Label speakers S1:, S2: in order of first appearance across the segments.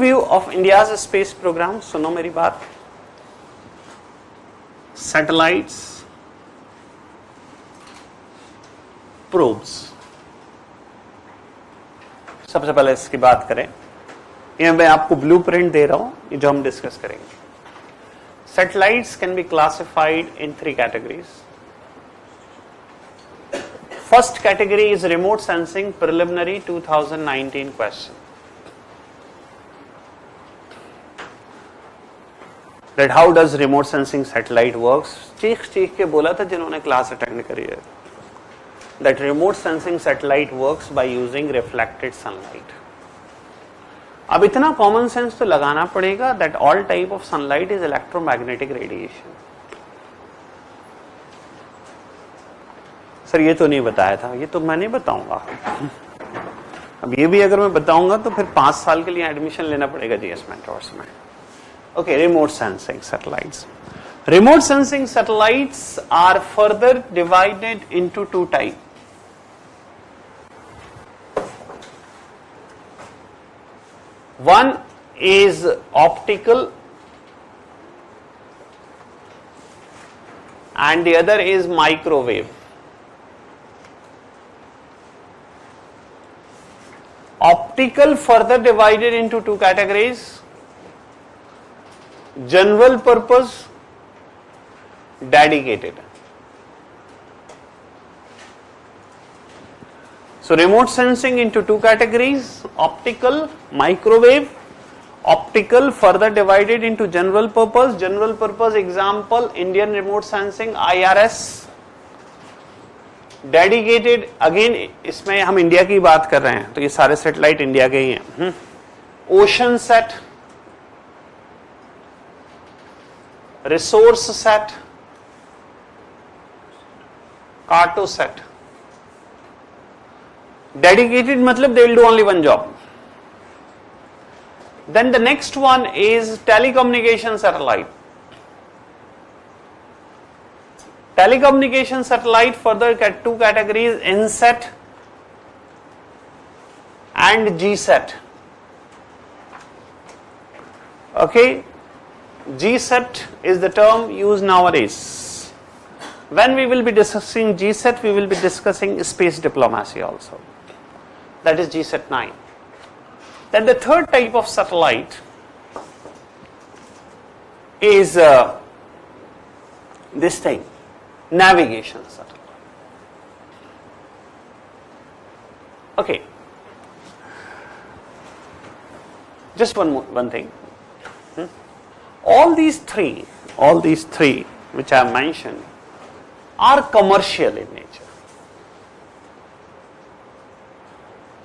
S1: overview of India's space program. सुनो मेरी बात. Satellites, probes. सबसे पहले इसकी बात करें. ये मैं आपको ब्लूप्रिंट दे रहा हूं, ये जो हम डिस्कस करेंगे. Satellites can be classified in 3 categories. First category is remote sensing preliminary 2019 question. That how does remote sensing satellite works? चीख के बोला था जिन्होंने क्लास अटेंड करी है. That remote sensing satellite works by using reflected sunlight. अब इतना common sense तो लगाना पड़ेगा that all type of sunlight is electromagnetic radiation. Sir ये तो नहीं बताया था, ये तो मैं नहीं बताऊंगा. अब ये भी अगर मैं बताऊंगा तो फिर 5 साल के लिए एडमिशन लेना पड़ेगा जीएस मेंटोर्स में. Okay, remote sensing satellites. Remote sensing satellites are further divided into 2 types. One is optical and the other is microwave. Optical further divided into 2 categories. General purpose, dedicated. So remote sensing into 2 categories: optical, microwave. Optical further divided into general purpose. General purpose example Indian remote sensing IRS. Dedicated again इसमें हम India की बात कर रहे हैं तो ये सारे सैटेलाइट इंडिया के ही हैं. Ocean set, resource set, carto set. Dedicated matlab they will do only one job. Then the next one is telecommunication satellite. Telecommunication satellite further get 2 categories: INSAT and GSAT. Okay. GSAT is the term used nowadays. When we will be discussing GSAT, we will be discussing space diplomacy also. That is GSAT 9. Then the third type of satellite is this thing, navigation satellite. Okay. Just one thing. All these three which I have mentioned are commercial in nature.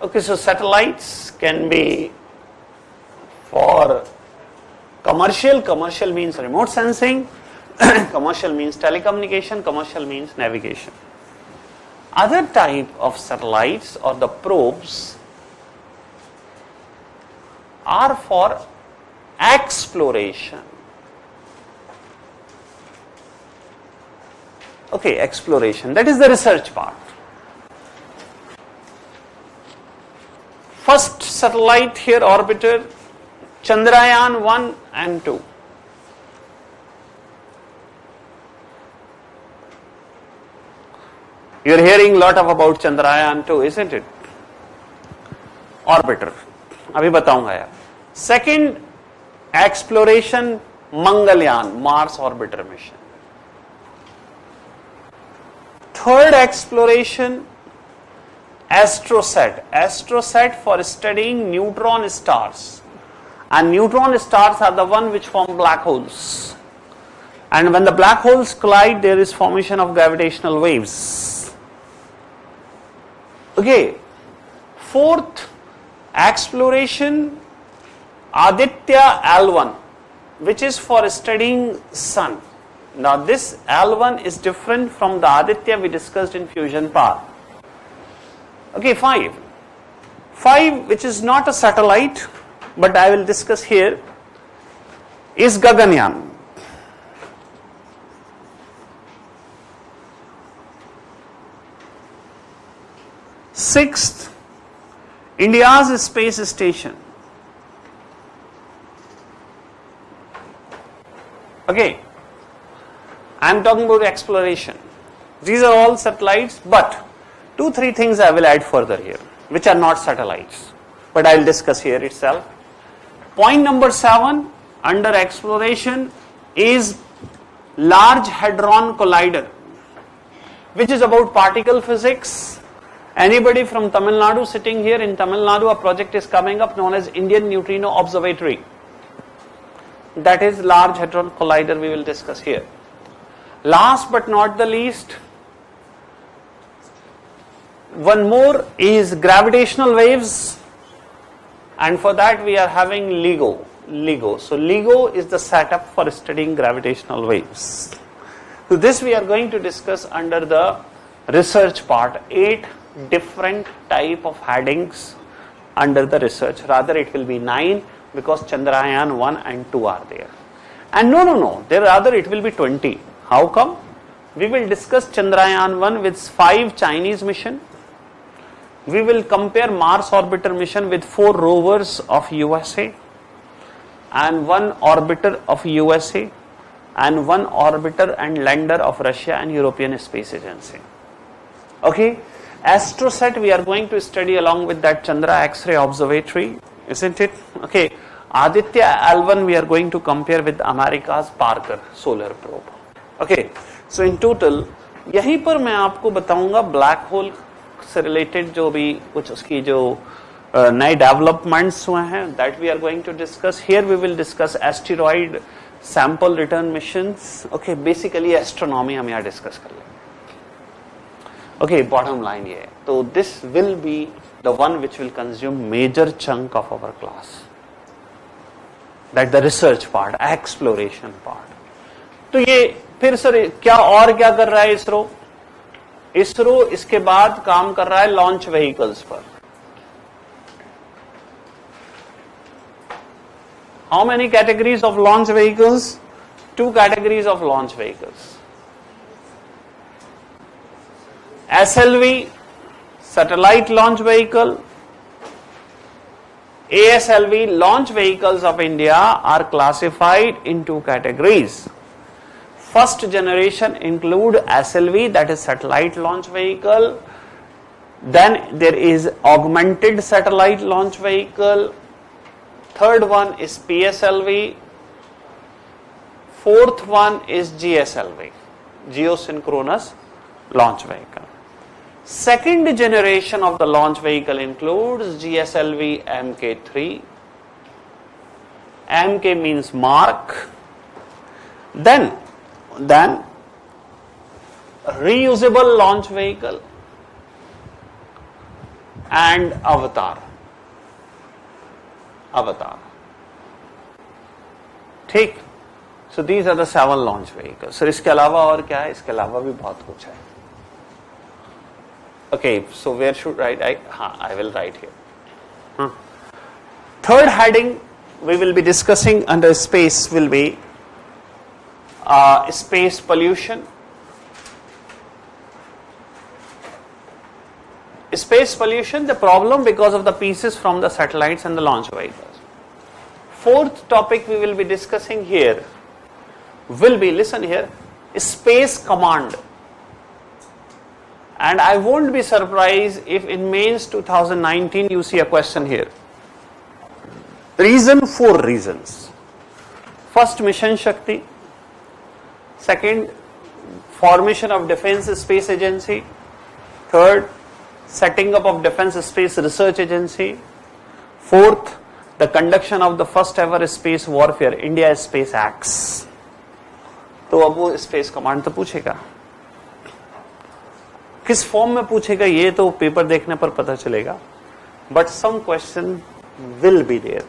S1: Okay, so satellites can be for commercial. Commercial means remote sensing. Commercial means telecommunication. Commercial means navigation. Other type of satellites or the probes are for exploration. Okay, exploration, that is the research part. First satellite here orbiter, Chandrayaan 1 and 2. You are hearing lot about Chandrayaan 2, isn't it? Orbiter, अभी बताऊंगा यार. Second exploration, Mangalyaan, Mars orbiter mission. Third exploration, AstroSat. AstroSat for studying neutron stars. And neutron stars are the one which form black holes. And when the black holes collide, there is formation of gravitational waves. Okay. Fourth exploration, Aditya L1, which is for studying sun. Now this L1 is different from the Aditya we discussed in fusion power. Okay, 5. 5 which is not a satellite but I will discuss here is Gaganyaan. Sixth, India's space station. Okay, I am talking about exploration. These are all satellites, but 2-3 things I will add further here, which are not satellites, but I will discuss here itself. Point number 7 under exploration is Large Hadron Collider, which is about particle physics. Anybody from Tamil Nadu sitting here in Tamil Nadu, a project is coming up known as Indian Neutrino Observatory. That is Large Hadron Collider we will discuss here. Last but not the least, one more is gravitational waves, and for that we are having LIGO. So LIGO is the setup for studying gravitational waves. So this we are going to discuss under the research part. 8 different type of headings under the research. Rather it will be 9 because Chandrayaan 1 and 2 are there. And no, there rather it will be 20. How come? We will discuss Chandrayaan 1 with 5 Chinese mission. We will compare Mars orbiter mission with 4 rovers of USA and 1 orbiter of USA and 1 orbiter and lander of Russia and European Space Agency. Okay, AstroSat we are going to study along with that Chandra X-ray observatory, isn't it? Okay, Aditya L1 we are going to compare with America's Parker solar probe. Okay, so in total यहीं पर मैं आपको बताऊंगा black hole से related जो भी कुछ उसकी जो नए डेवलपमेंट्स हुए हैं, that we are going to discuss here. We will discuss asteroid sample return missions. Okay, basically astronomy हम यहाँ डिस्कस कर लेंगे. ओके, बॉटम लाइन ये है. तो this will be the one which will consume major chunk of our class, that the research part, exploration part. तो ये फिर सर क्या और क्या कर रहा है इसरो? इसरो इसके बाद काम कर रहा है लॉन्च व्हीकल्स पर. How many categories of launch vehicles? 2 categories of launch vehicles. SLV, satellite launch vehicle. ASLV, launch vehicles of India are classified in 2 categories. First generation include SLV, that is satellite launch vehicle. Then there is augmented satellite launch vehicle. Third one is PSLV. Fourth one is GSLV, geosynchronous launch vehicle. Second generation of the launch vehicle includes GSLV Mk3. Mk means Mark. Then reusable launch vehicle and Avatar. ठीक. So these are the 7 launch vehicles. So इसके अलावा और क्या है? इसके अलावा भी बहुत कुछ है. Okay, so where should I will write here. Third heading we will be discussing under space will be space pollution. Space pollution, the problem because of the pieces from the satellites and the launch vehicles. Fourth topic we will be discussing here will be, listen here, space command. And I won't be surprised if in mains 2019 you see a question here. 4 reasons. First, Mission Shakti. Second, formation of Defense Space Agency. Third, setting up of Defense Space Research Agency. Fourth, the conduction of the first ever space warfare, India Space Acts. तो अब वो space command तो पूछेगा, किस form में पूछेगा ये तो पेपर देखने पर पता चलेगा, but some question will be there.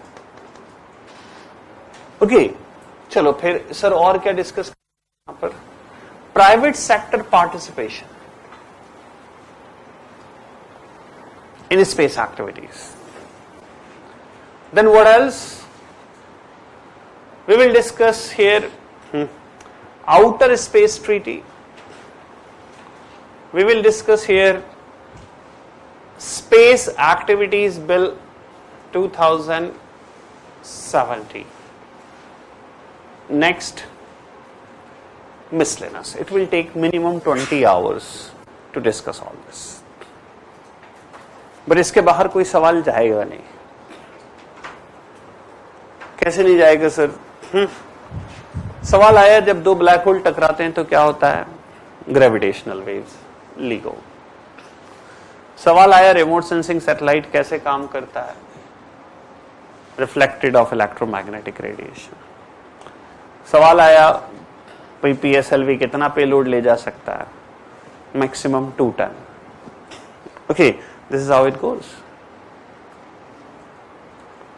S1: Okay, चलो फिर सर और क्या डिस्कस यहां पर? Private sector participation in space activities. Then what else we will discuss here? Outer Space Treaty. We will discuss here Space Activities Bill 2070. Next, miscellaneous. It will take minimum 20 hours to discuss all this. But इसके बाहर कोई सवाल जाएगा नहीं. कैसे नहीं जाएगा sir? सवाल आया जब दो ब्लैक होल टकराते हैं तो क्या होता है? Gravitational waves, LIGO. सवाल आया रिमोट सेंसिंग सैटेलाइट कैसे काम करता है? Reflected of electromagnetic radiation. सवाल आया भाई PSLV कितना पेलोड ले जा सकता है? Maximum 2 ton. Okay, this is how it goes.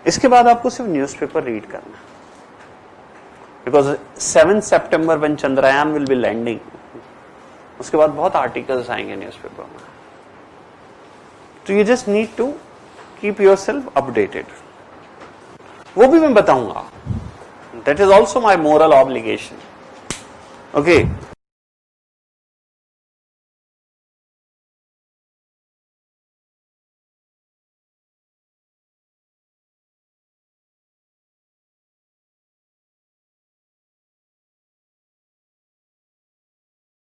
S1: इसके बाद आपको सिर्फ न्यूज़पेपर रीड करना, बिकॉज 7 सितंबर when Chandrayaan will be landing, उसके बाद बहुत आर्टिकल्स आएंगे न्यूज़पेपर में. तो you just need to keep yourself updated. वो भी मैं बताऊंगा. That is also my moral obligation. Okay,